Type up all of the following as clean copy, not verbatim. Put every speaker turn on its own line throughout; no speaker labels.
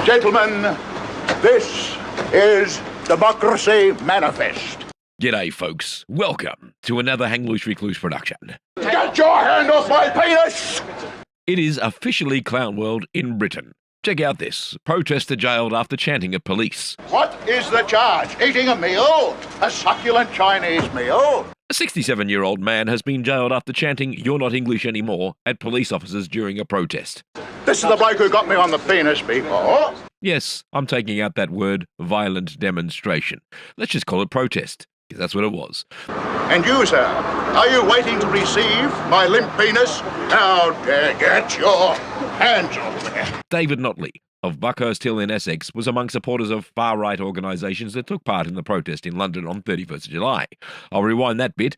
Gentlemen, this is Democracy Manifest.
G'day, folks. Welcome to another Hang Loose Recluse production.
Get your hand off my penis!
It is officially Clown World in Britain. Check out this. Protester jailed after chanting at police.
What is the charge? Eating a meal? A succulent Chinese meal?
A 67-year-old man has been jailed after chanting "You're not English anymore" at police officers during a protest.
This is the bloke who got me on the penis before.
Yes, I'm taking out that word, violent demonstration. Let's just call it protest, because that's what it was.
And you, sir, are you waiting to receive my limp penis? Now, get your hands off me.
David Notley of Buckhurst Hill in Essex was among supporters of far-right organisations that took part in the protest in London on 31st of July. I'll rewind that bit.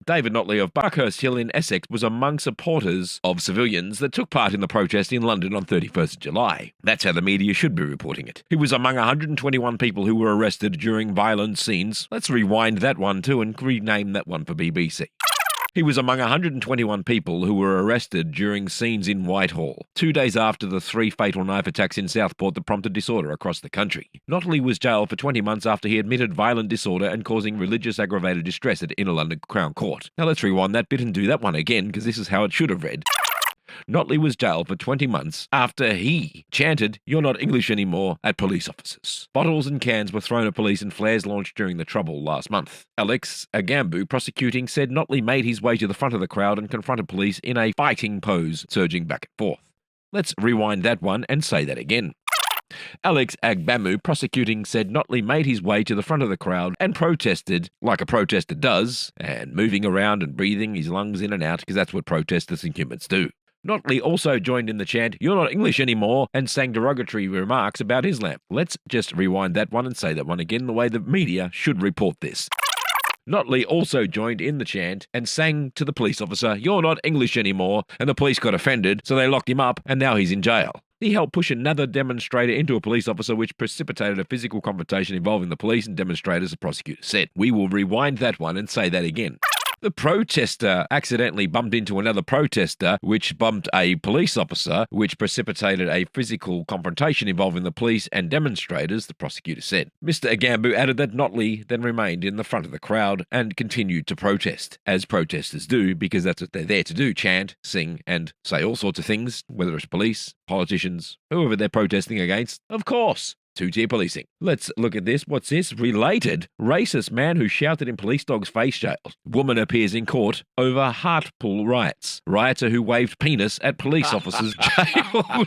David Notley of Buckhurst Hill in Essex was among supporters of civilians that took part in the protest in London on 31st of July. That's how the media should be reporting it. He was among 121 people who were arrested during violent scenes. Let's rewind that one too and rename that one for BBC. He was among 121 people who were arrested during scenes in Whitehall, 2 days after the 3 fatal knife attacks in Southport that prompted disorder across the country. Notley was jailed for 20 months after he admitted violent disorder and causing religious aggravated distress at Inner London Crown Court. Now let's rewind that bit and do that one again, because this is how it should have read. Notley was jailed for 20 months after he chanted "You're not English anymore" at police officers. Bottles and cans were thrown at police and flares launched during the trouble last month. Alex Agambu, prosecuting, said Notley made his way to the front of the crowd and confronted police in a fighting pose, surging back and forth. Let's rewind that one and say that again. Alex Agbamu, prosecuting, said Notley made his way to the front of the crowd and protested like a protester does, and moving around and breathing his lungs in and out, because that's what protesters and humans do. Notley also joined in the chant "You're not English anymore" and sang derogatory remarks about Islam. Let's just rewind that one and say that one again the way the media should report this. Notley also joined in the chant and sang to the police officer "You're not English anymore," and the police got offended, so they locked him up and now he's in jail. He helped push another demonstrator into a police officer, which precipitated a physical confrontation involving the police and demonstrators, the prosecutor said. We will rewind that one and say that again. The protester accidentally bumped into another protester, which bumped a police officer, which precipitated a physical confrontation involving the police and demonstrators, the prosecutor said. Mr. Agambu added that Notley then remained in the front of the crowd and continued to protest, as protesters do, because that's what they're there to do, chant, sing, and say all sorts of things, whether it's police, politicians, whoever they're protesting against, of course. Two-tier policing. Let's look at this. What's this? Related. Racist man who shouted in police dog's face jailed. Woman appears in court over Hartlepool riots. Rioter who waved penis at police officers jailed.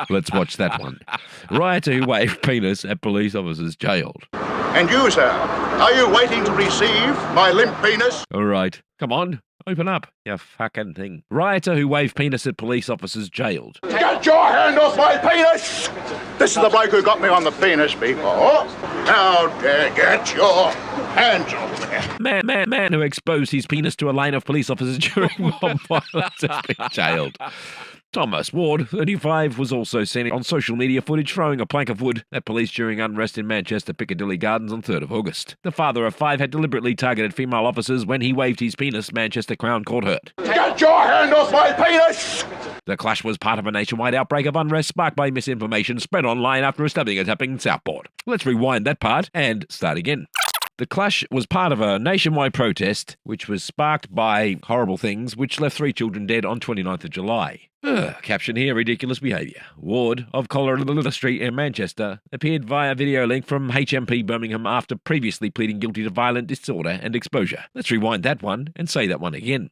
Let's watch that one. Rioter who waved penis at police officers jailed.
And you, sir, are you waiting to receive my limp penis?
All right. Come on. Open up, you fucking thing. Rioter who waved penis at police officers jailed.
Get your hand off my penis! This is the bloke who got me on the penis before. Now, get your hands off me.
Man who exposed his penis to a lane of police officers during mob violence has been jailed. Thomas Ward, 35, was also seen on social media footage throwing a plank of wood at police during unrest in Manchester Piccadilly Gardens on 3rd of August. The father of 5 had deliberately targeted female officers when he waved his penis, Manchester Crown Court heard.
Get your hand off my penis!
The clash was part of a nationwide outbreak of unrest sparked by misinformation spread online after a stabbing attack in Southport. Let's rewind that part and start again. The clash was part of a nationwide protest, which was sparked by horrible things, which left 3 children dead on 29th of July. Caption here, ridiculous behaviour. Ward of Colorado Street in Manchester appeared via video link from HMP Birmingham after previously pleading guilty to violent disorder and exposure. Let's rewind that one and say that one again.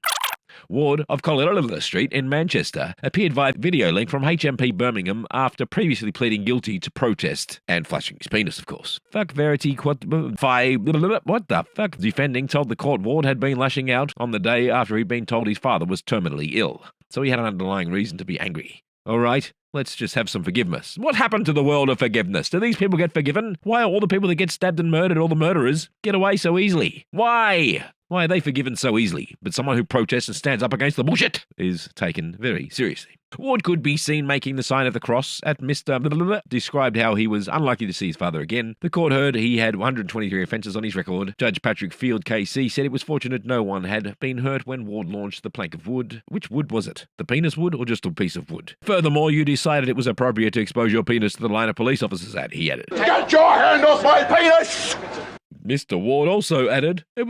Ward of Colorado Street in Manchester appeared via video link from HMP Birmingham after previously pleading guilty to protest and flashing his penis, of course. Fuck Verity what the fuck? Defending told the court Ward had been lashing out on the day after he'd been told his father was terminally ill, so he had an underlying reason to be angry. All right, let's just have some forgiveness. What happened to the world of forgiveness? Do these people get forgiven? Why are all the people that get stabbed and murdered, all the murderers, get away so easily? Why? Why are they forgiven so easily? But someone who protests and stands up against the bullshit is taken very seriously. Ward could be seen making the sign of the cross at Mr. described how he was unlikely to see his father again. The court heard he had 123 offences on his record. Judge Patrick Field KC said it was fortunate no one had been hurt when Ward launched the plank of wood. Which wood was it? The penis wood or just a piece of wood? Furthermore, you decided it was appropriate to expose your penis to the line of police officers at, he added.
Get your hand off my penis!
Mr. Ward also added, I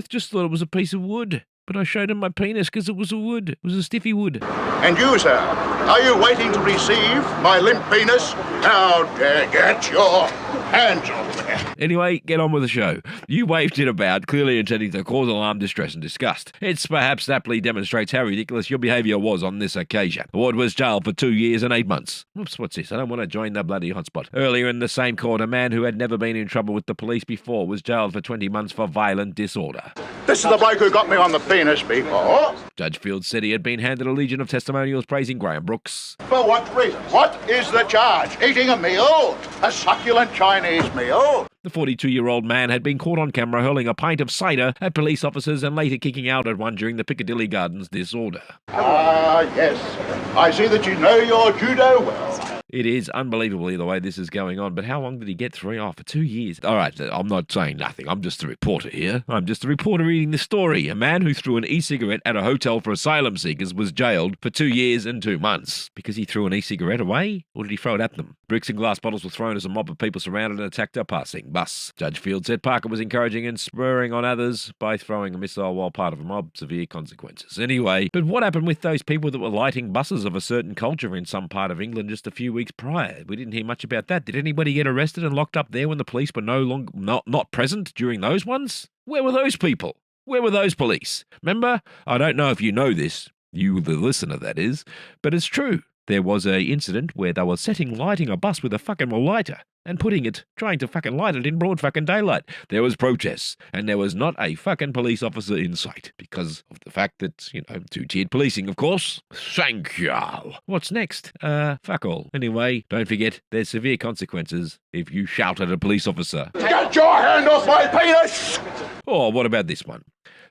just thought it was a piece of wood. But I showed him my penis because it was a wood. It was a stiffy wood.
And you, sir, are you waiting to receive my limp penis? How dare get your hands off me.
Anyway, get on with the show. You waved it about, clearly intending to cause alarm, distress and disgust. It's perhaps aptly demonstrates how ridiculous your behaviour was on this occasion. Ward was jailed for 2 years and 8 months. Oops, what's this? I don't want to join the bloody hotspot. Earlier in the same court, a man who had never been in trouble with the police before was jailed for 20 months for violent disorder.
This is the bloke who got me on the penis before.
Judge Field said he had been handed a legion of testimonials praising Graham Brooks.
For what reason? What is the charge? Eating a meal? A succulent Chinese meal?
The 42-year-old man had been caught on camera hurling a pint of cider at police officers and later kicking out at one during the Piccadilly Gardens disorder.
Ah, yes. I see that you know your judo well.
It is unbelievably the way this is going on, but how long did he get through? Oh, for 2 years. All right, I'm not saying nothing. I'm just a reporter here. I'm just a reporter reading the story. A man who threw an e-cigarette at a hotel for asylum seekers was jailed for 2 years and 2 months. Because he threw an e-cigarette away? Or did he throw it at them? Bricks and glass bottles were thrown as a mob of people surrounded and attacked a passing bus. Judge Field said Parker was encouraging and spurring on others by throwing a missile while part of a mob. Severe consequences. Anyway, but what happened with those people that were lighting buses of a certain culture in some part of England just a few weeks prior? We didn't hear much about that. Did anybody get arrested and locked up there when the police were not present during those ones? Where were those people? Where were those police? Remember? I don't know if you know this, you the listener that is, but it's true. There was a incident where they were lighting a bus with a fucking lighter and trying to fucking light it in broad fucking daylight. There was protests, and there was not a fucking police officer in sight because of the fact that, two-tiered policing, of course. Thank you. What's next? Fuck all. Anyway, don't forget, there's severe consequences if you shout at a police officer.
Get your hand off my penis!
Or what about this one?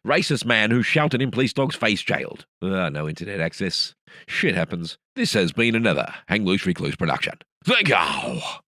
Racist man who shouted in police dog's face jailed. No internet access. Shit happens. This has been another Hang Loose Recluse production. Thank you.